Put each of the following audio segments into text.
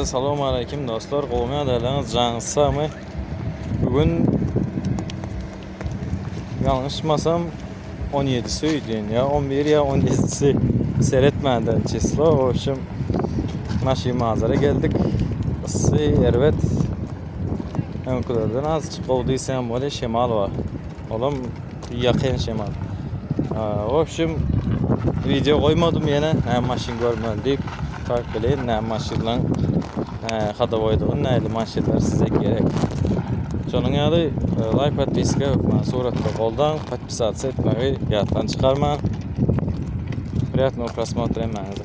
Assalomu alaykum do'stlar, qo'lga adalangiz Jangisami. Bugun yanlışmasam 17'si idi ya 11 ya 17'si seyretmeden çislo. O için maşi manzara geldik. Evet. Önkulardan az çıkıldıysam böyle şemal var. Oğlum yakın şemal. O için video koymadım yine. Maşin görmem deyip fark bileyin ne maşinlan hadavoyduğun neyli maşinler size gerek. Şonun adı like подписка suratda қолдан подписаться etmeyi yattan çıkarma. Приятного просмотра emenize.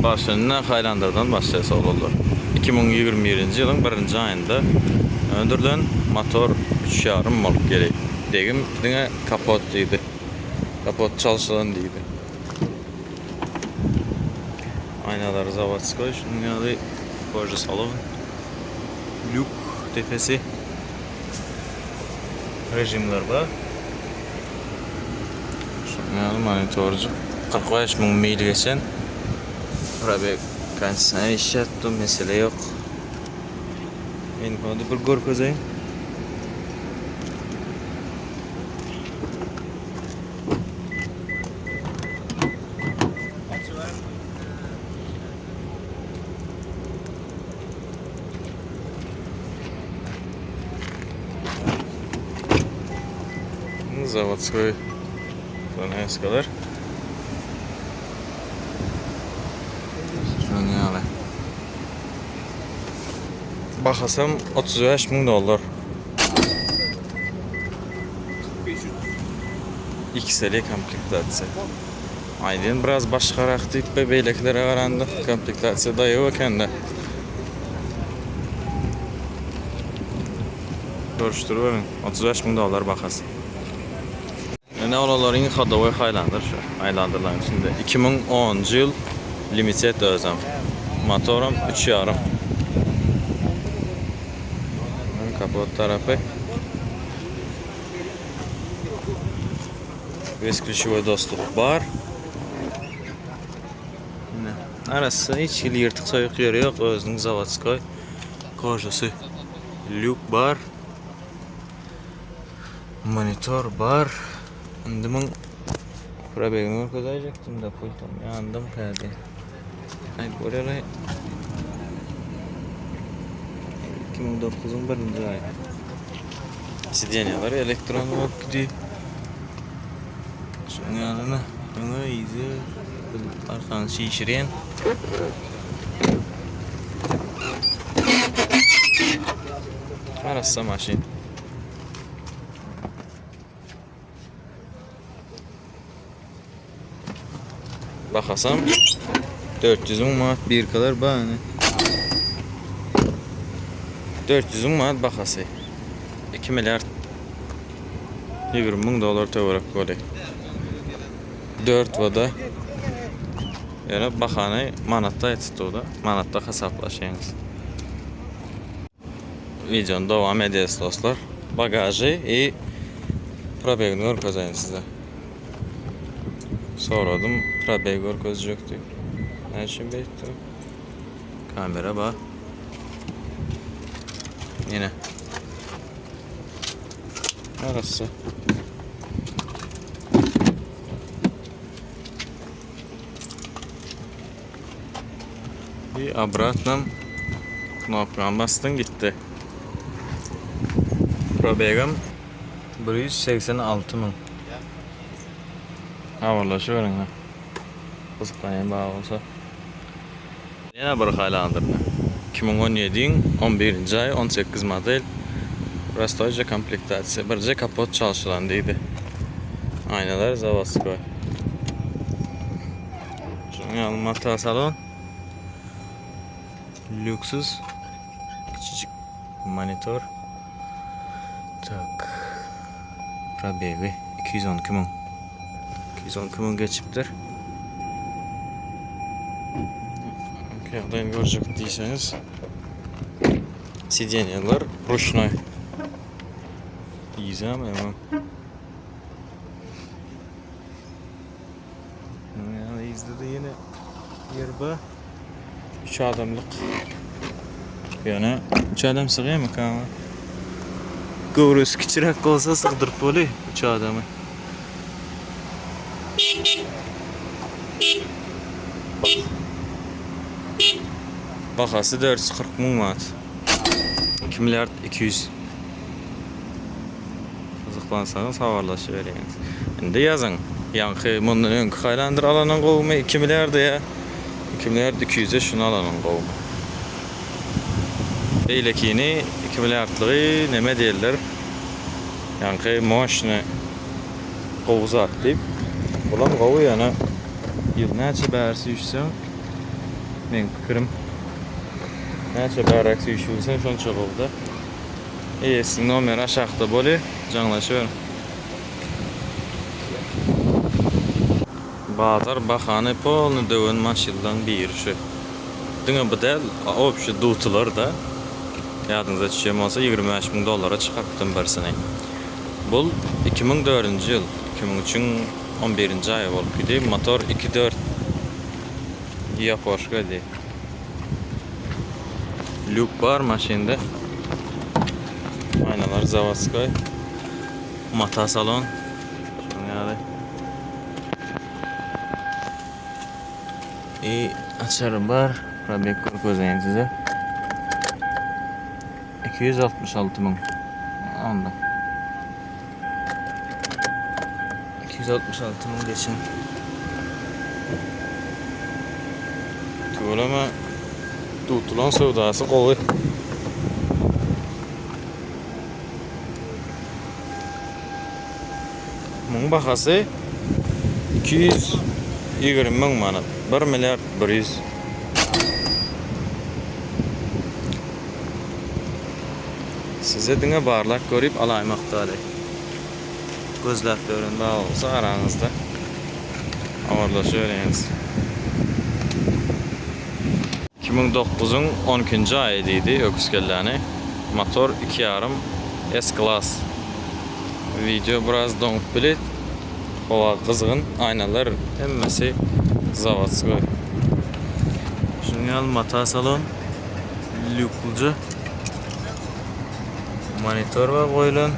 Başlanına Haylandar'dan başlaysa olurlar. 2021 yılın 1. ayında öndürülen motor 3,5 mol gerek. Degim dine kapot deydi. Kapot çalışılan deydi. Aynaları zavatskoy. Şunun adı Borja Salon. Lük tepesi. Rejimler var. Şunun adı monitorcu. 45 bin mil geçen. Buraya kansen iş yaptım. Mesele yok. Benim konuda bir gör közeyim. Заводской фланескалар. Şöyle. Bakasam $35,000. XL komplektatsiya. Aynen biraz başqaroq deyip beyleklere qaranda komplektatsiya da yo'q ekanda. Görüştürüp verin. $35,000 bakası. Ne olaların Hadavoy Highlander şu. Highlander'ların içinde 2010 yıl limited özüm. Motorum 3,5. Kapot tarafı. Beskülüşüve dostluk var. Arası hiç yırtık soyuk yeri yok. Özünün zavatskoy. Kojası. Lük var. Monitor var. Andım probegimi koyacaktım da pultum yandım kaldı. Ay böyle 2009'un 1. ayı. Sidyenyalar elektron bak gidiyor. Şunun yanına bunu iyice arkanı şişiren. Arası maşin. Bakasam 400 manat bir kadar bahane. 400 manat bakası. 2 milyar $20,000 tövrak böyle. 4 vada. Yani bahane manatta etdi o da. Manatta hesaplaşıyorsunuz. Videonun devam edeceğiz dostlar. Bagajı ve probegini kazayın size. Soradım, probegor göz yoktu. Ne için bekledim? Kamera bak. Yine. Arası. Bir обратно knopkaya bastın gitti. Probegim 186.000. Havalaşıyor ne? Kızıklayın bağ olsa. Yine bir Highlander. 2017'in 11. ay 18 model. Rastoyca komplektatsiya. Birce kapot çalışılan deydi. Aynalar zavodskoy. Şunun yanılmata salon. Lüksüz. Küçücük monitor. Tak. Probegi 212.000. 212.000 geçiptir. Yakdan görecek değilseniz Sidyenyalar ручной. Diyeceğim hemen. Yani izledi yine yerba. 3 adamlık. Yani 3 adam sığıyor mu kanka? Göğrüs küçürek olsa sığdırıp böyle 3 adamı. Bakası 440 ming manat. 2 milyard 200. Kızıklansanız havarlaşıveriniz. Endi yazın. Yankı bundan önkü haylandır alanan qovmu 2 milyard ya. 2 milyard 200'e şunu alanan qovmu. Beylekini 2 milyardlığı neme deyirler? Yankı moşunu qovuza atlayıp bulan qovu yana yıl neçə bərsi üçsən men fikrim neçə bərəksi üçsən şon çıxıldı. Esin nomer aşağıda böyle canlaşıyor. Bazar baxanı polnu dövün maşildan bir şu. Dünə bu del opşu dutular da yadınıza düşüm olsa 25 bin dolara çıxartdım birisini. Bu 2004 yıl 2003'ün 11. ayı olup gidi. Motor 2.4 ya Porsche idi. Lük var maşinde. Aynalar zavodskoy. Mata salon. Yani. Açarım var. Probek gözleyin size. 266 bin. Onda. 266 bin geçen. Tuğlama tutulan sevdası kolu. Bunun bakası 220 bin manat. 1 milyard 100. Size dine barlak görüp alaymaktadır. Gözlüklerin bağ olsa aranızda ağırlaşıyorsunuz. 2009'un 12. ayıydı öküzkellerini. Motor 2.5 S-Class. Video biraz donuk bilet. Hava kızgın, aynalar emmesi zavodskoy. Şunu al mata salon. Lüklucu. Monitör var koyulan.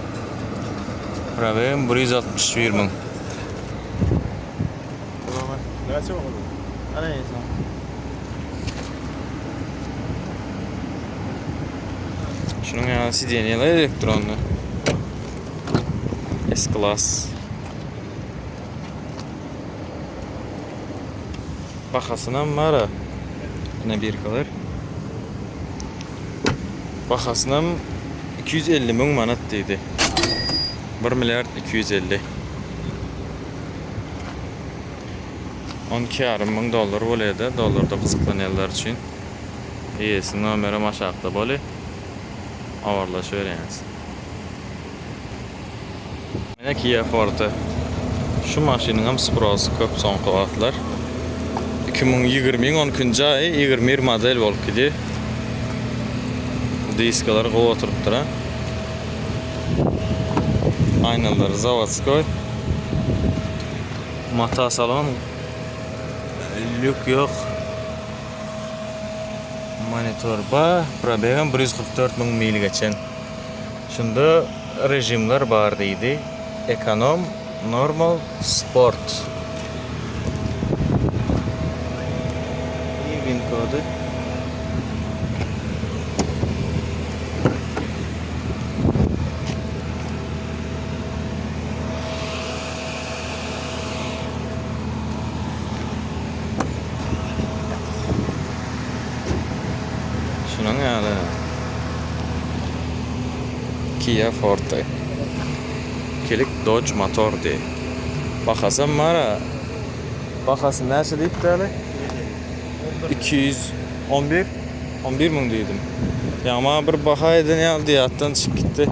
Probem 161 bin. Neçe oldu? Ana insan. Şunun ya sidyenyalar elektronlu. S-Class. Bakasından var ha. Ne bir kalır. Bakasından 250 bin manat dedi. 1 milyard 250. 12,5 bin dolar oluyordu. Dolarda kızıklananlar için. İyisi nomeri aşağıda böyle. Ağırlaşıyorsunuz. Yine Kia Forte. Şu maşının hem sprosu köp son kıvatlar. 2020'nin 12. ayı 21 model olup gidiyor. Diskaları kova oturup duran. Aynalar zavodskoy. Mata salon. Lük yok. Monitör var. Probegam 144 bin mil geçen. Şimdi rejimler bardıydı. Ekonom, normal, sport. İyi bin kodu. Şunun yani Kia Forte. Kilik Dodge motor de. Bakasam var ha. Bakasın nerede deyip de öyle? 211 bin dedim. Ya ama bir bakaydı ne aldı yattan çık gitti.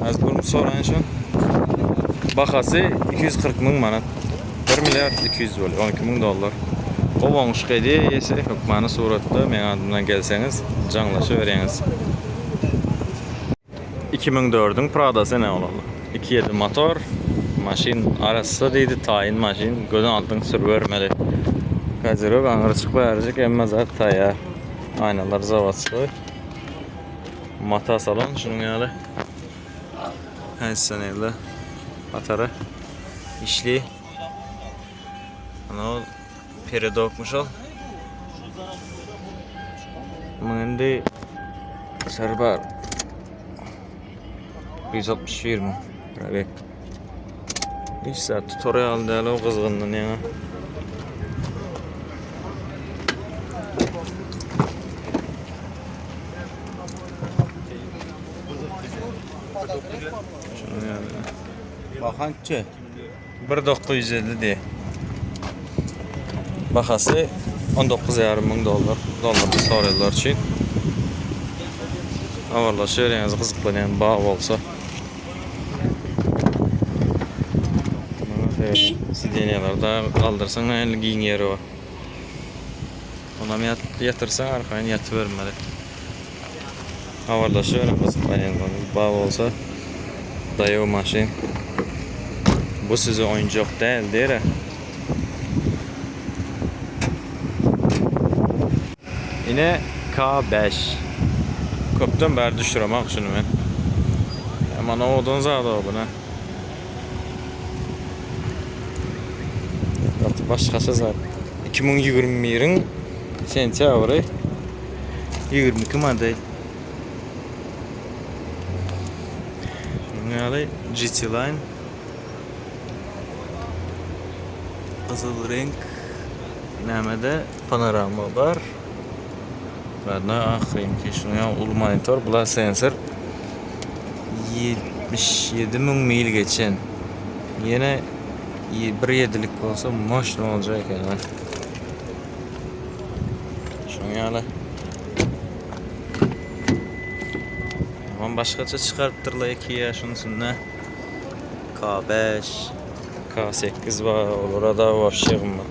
Az bunu sorayım şu. Bakası 240 bin manat. 1 milyard 200 böyle 12 bin dolar. O olmuş kedi yese hükmanı suratta men adımdan gelseniz canlaşıveriniz. 2004'ün Prada'sı ne olalı? 2.7 motor, maşin arası deydi tayin maşin, gözün altın sürüvermeli. Gazero kanırı çıkıp verecek emme zat taya. Aynalar zavatçı. Mata salon şunun yani. Her seneli atarı işli. Ana o peride okmuş ol. Şimdi serbar 161 mi? Probek. Bir saat tutorial değil o kızgınlığın ya. Bakançı. 1950 diye. Bakası 19,5 ming dollar. Dollarda soruyorlar için. Avarlaşıyor yani kızıklayan bağ olsa. Sideniyalarda kaldırsan el giyin yeri var. Ona mı yatırsan arkaya yatıvermeli. Avarlaşıyor kızıklayan bağ olsa. Dayı o maşin. Bu size oyuncak değil değil mi? Yine K5. Köpten beri düşüremem şunu ben. Ama ne olduğunu zaten buna. Artık başkası zaten. 2021'in sentyabrı 22 model. Yani GT Line. Kızıl renk. Nemede panorama var. Ve akhiriyim ki şunu ya ulu monitor. Bula sensör 77 bin mil geçen. Yine 1.7'lik olsa maş ne olacak yani. Şunu yani. Ama başkaça çıkarttırla ki ya şunun ne? K5 K8 var. Orada vafşiğim var.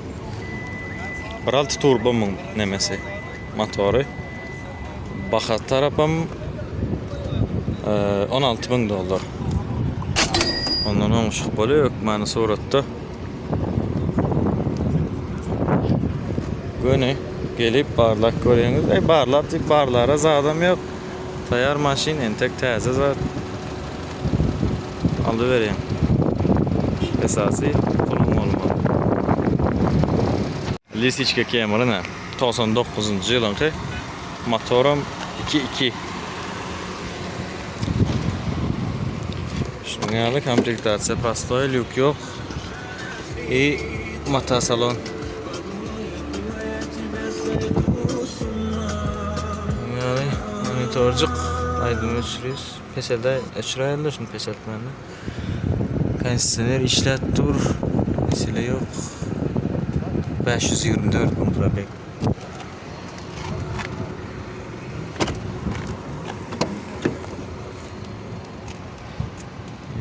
1.6 turbo mu nemesi motoru. Bakat tarafım 16 bin dolar. Ondan olmuş böyle yok bana suratda. Günü gelip barlak görüyorsunuz. Barlara zaten yok. Tayar maşin entek taze zaten. Alıvereyim. Esası pulum olmalı. Lisichka kemeri ne? 99 yılınki motorum 2.2. Şunyalı komplektatsiya prostoy, lük yok. И mata salon. Yani monitorcuk aydın ölçürüz. Peselde ölçürüyorlar şimdi pesetmeni. Kondisioner işlet dur. Mesele yok. 524 bin probek.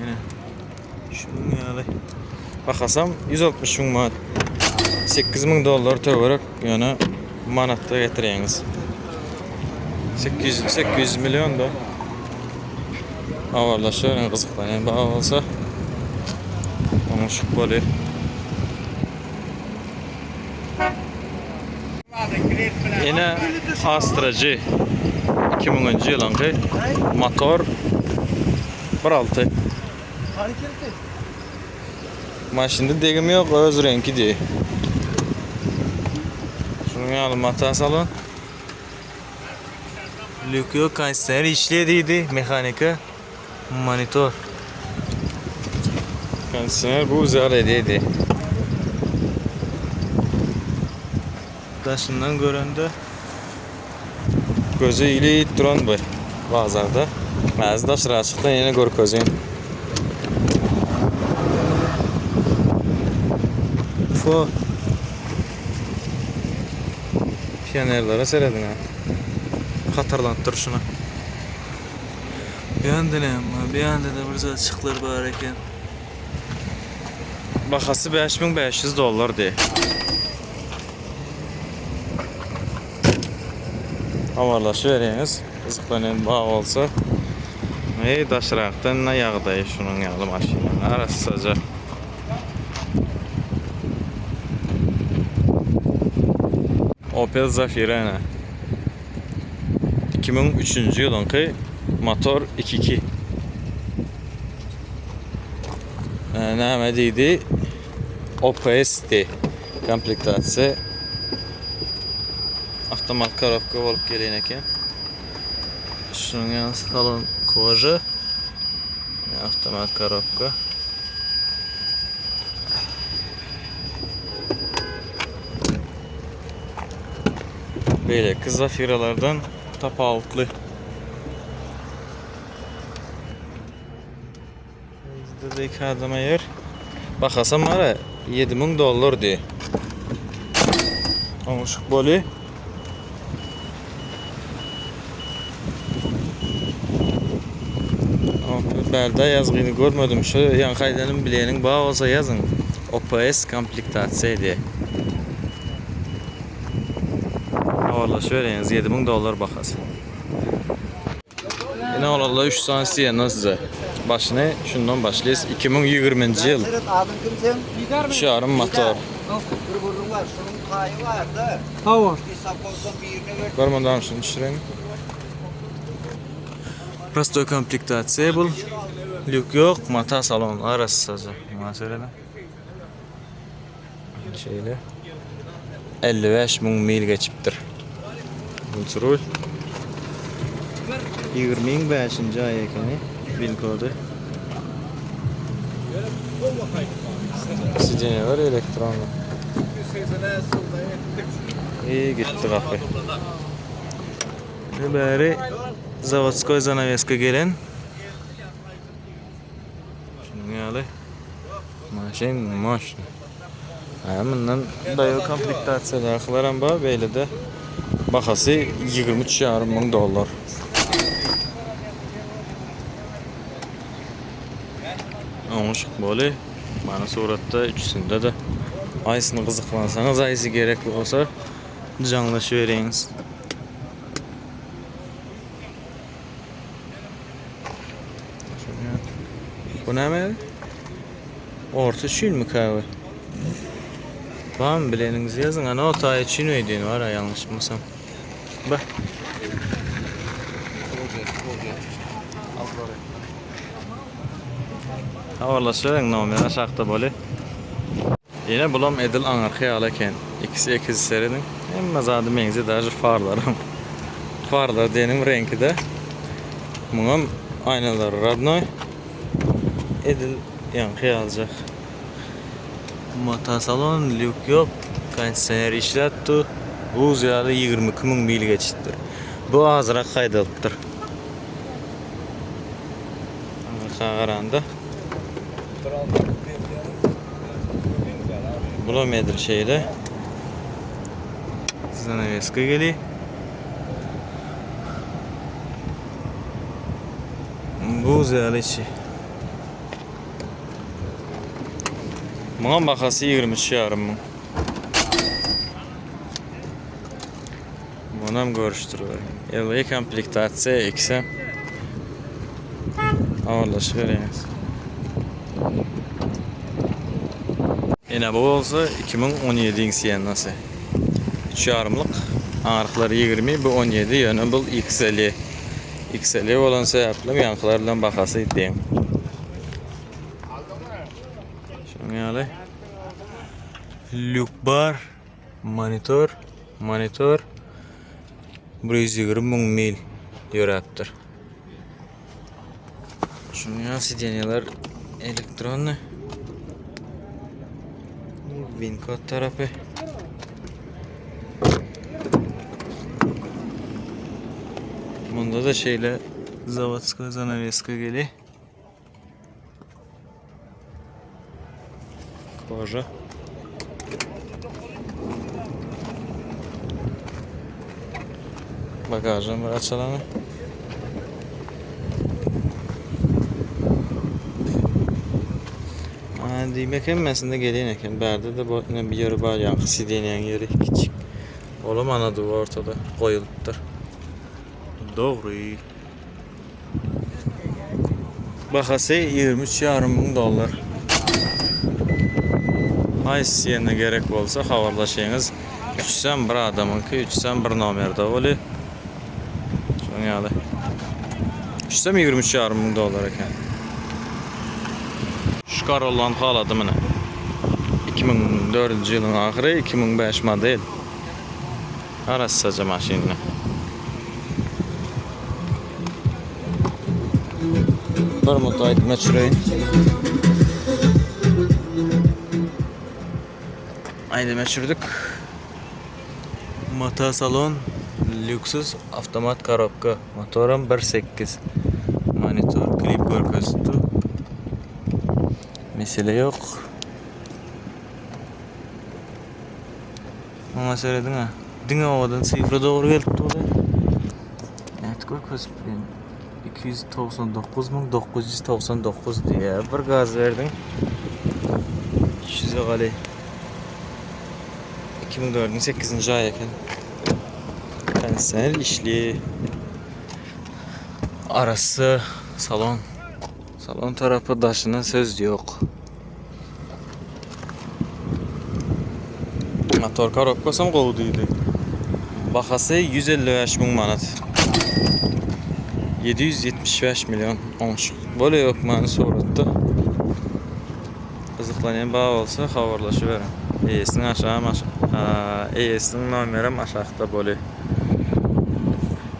Yine şunun yani bakasam 160 bin manat 8 bin dolar tövberek yani manatta getireyiniz 800 milyon da avarlaşıyor yani kızıklanıyor bağ olsa ama şu böyle yine Astra G 2010 yılınki motor 1.6 maşinde degim yok öz rengi diye. Şunu alalım mata salon. Lük yok kondisioner işlediydi mekanika monitor. Kondisioner bu güzel ediydi. Daşından göründü. Gözü ile duran bu bazarda. Bazı daşlar açıktan yine gör közün. Fu. Piyanerlere seyredin ha. Xatarlanıp şunu. Bir anda da burada açıklar var eken. Bakası 5500 dolar diye. Avarlaşıyor veriniz. Kızıklanan bağ olsa. Hey daşraktan ne yağdayı şunun yağlı maşinanın arası sadece. Opel Zafira ne? 2003 yılınki motor 2.2. Näme deydi? OPS de komplektatsiya. Avtomat korobka bolup gelen eken. Şunun salon koja. Avtomat korobka. Böyle kızla firalardan tapavutlu. Bizde de iki adama yer. Bakasam var ya $7,000 diye. Olmuşuk boli. Berde yazgını görmedim. Şu yan kaydanın bileğinin bağı olsa yazın. OPS komplektatsiya diye. Valla şöyle yalnız $7,000 bakası. Yine olalım 3 tane isteyen size. Başını şundan başlayız. 2020 yıl. Şarım motor. Görmeden şunu düşüreyim. Prostoy komplektatsiya bu. Lük yok, mata salon arası sadece. Mesela. Şeyle. 55.000 mil geçiptir. Kontrol. 25. ay ekeni. Bin kodu. Sidene var elektronlu. İyi gitti kafe. Bari zavodskoy zanaveska gelen. Şunyalı. Maşin. Bundan dayo komplektatsiya kılaram ba böyle de bakası $23,500. Olmuşuk böyle. Bana suratda üçüsünde de aysını kızıklansanız aysı gerekli olsa canlaşıveriniz. Bu ne mi? Orta şül mü kahve? Var mı bileninizi yazın. Ana o taya çin öydüğün var ya yanlış mısın? Bak. Valla söyleyin nomer aşağıda böyle. Yine bulam edil anarxiya alırken ikisi ekiz serinin hem zadı menzi даже farlarım. Farlar denim rengi de. Bunun aynaları radnoy. Edil yankıya alacak. Mata salon lük yok. Kondisyoner işletti. Bu ziyade 22.000 mil geçittir. Bu azırak kaydalıptır. Qagaranda. Bulomedir şeyle. Zanaveska geli. Bu ziyade içi. Buna bakası 23,500. Buna mı görüştürüyor? Yıllığı komplektatsiya ekse. Ağırla şöyleyiniz. Yine bu olsa 2017 yenası. 3,5'lık. Ağırlıkları 20, bu 17, yönü bu XL. XL olan sebeple yankılardan bakası iddiğim. Şunu Lük bar, monitor 120.000 mil yorattır. Şunu sideniyalar elektronlu. Vinkot tarafı. Bunda da şeyle zavodskoy zanaveska geli. Koja. Bagajım var açılanı. Demek emmesinde gelen eken. Berde de bu bir yeri var yankı sideniyen yeri küçük. Oğlum anadı ortada koyuluptur. Doğru. Bakası $23,500. Ay siyene gerek olsa haberleşiniz. 3'sen bir adamınki 3'sen bir nomerde oli. Dünyalı. İşte mi 23,5 dolar eken. Şu Corolla'nı haladı mı ne? 2004 yılın ahırı 2005 model. Arasıca maşinini. Bir mutlu aydınma çüreyim. Aydınma çürdük. Motor salon. Lüksus avtomat коробка. Motorum 1.8. Monitor, klip ko'rsatdi. Mesele yok. Ama söyledin ha. Dün havadan sıfıra doğru geldi oraya. Evet ko'rsatdi. 299.999 diye bir gaz verdin. 200'e gali. 2004'ün 8. ay ekan. Pensel işli. Arası salon. Salon tarafı daşının söz yok. Motor korobkasam qovduydu. Bahası 155.000 manat. 775 milyon onşuq. Böyle yok mani so'ratdi. Qiziqlagan bağ olsa xabarlashaverin. ES'ning aşağı ES'ning nomerim aşağıda bo'li.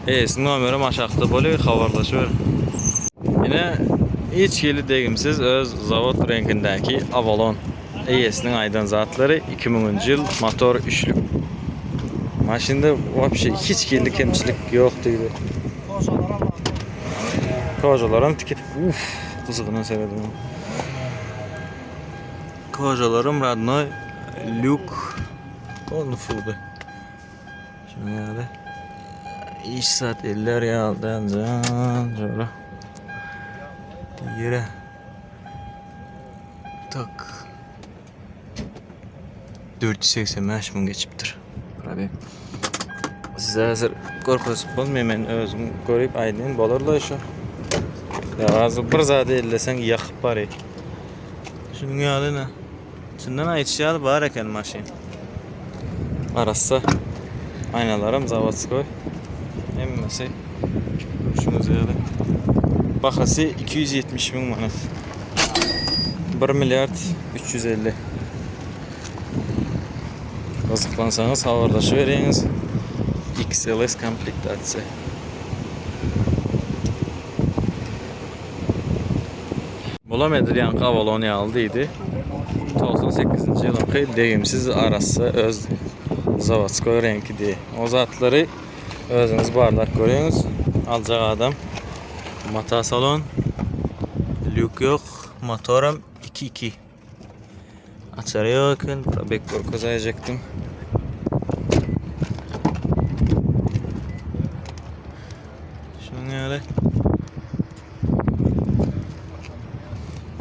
ES'ning nomerim aşağıda bo'li, xabarlashaverin. Yine hiç yeli degimsiz öz zavod rengindeki Avalon ES'ning aydın zatları 2000 yıl motor üçlü. Maşinde вообще hiç yeli kemçilik yok deydi. Kocalarım tikit. Kızığını sevdim. Kocalarım Radnoy Luke onu fuldu. Şimdi yani iş saat eller yaldan şöyle yere tak 485 bin geçiptir. Abi size hazır korkusuz bulmayayım, özüm görüp aydın bolurlar şu. Ya azı bir zade ellesen yakıp bari. Şunun yalı ne? Şundan ayçıyalı var eken maşin. Arası aynalarım zavatskoy. Emmesi şunu ziyade. Bakası 270.000 manat. 1 milyard 350. Kazıklansanız havardaşı veriniz. XLS komplektatsiya. Bulam edilyan Avalon aldıydı. 98. yılın deyimsiz arası öz zavatskoy renkidi. O zatları özünüz barlak görüyorsunuz. Alacak adam. Motor salon. Lük yok. Motorum 2.2. Açarıya bakın. Probek korkuzayacaktım. Şunu öyle.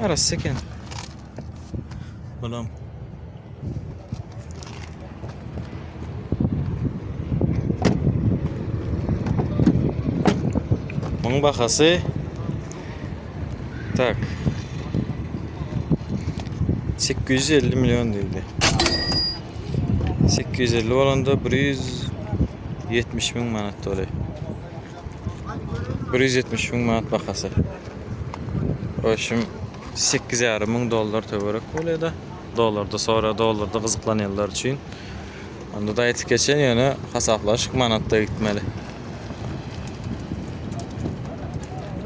Arası seken. Bulam. Bunun bakası tak 850 milyon dedi. 850 olanda 170.000 manat dolayı. 170.000 manat bakası. O şimdi 8.500 dolar töverek oluyor da. Dolarda sonra dolarda kızıklanıyorlar için. Onda da etik geçen yöne hesaplaşık manatta gitmeli.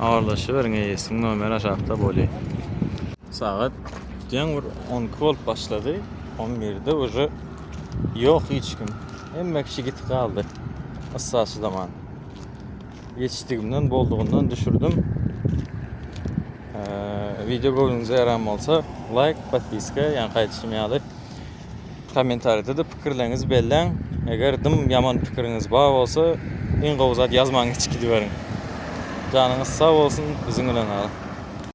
Ağırlaşı verin ES'nin numara aşağıda böyle. Saat diyen 10 volt başladı. 11'de уже yok hiç kim. Hem kişi git kaldı. Asası zaman. Yetiştiğimden bolduğundan düşürdüm. Video gördüğünüzde yaram olsa like, подписка, yani qaytışım yalı. Kommentariyada da fikirlerinizi belirleyin. Eğer dım yaman fikriniz bağ olsa en qovzat yazmanız çıkıdı verin. Canınız sağ olsun, bizim ile alın.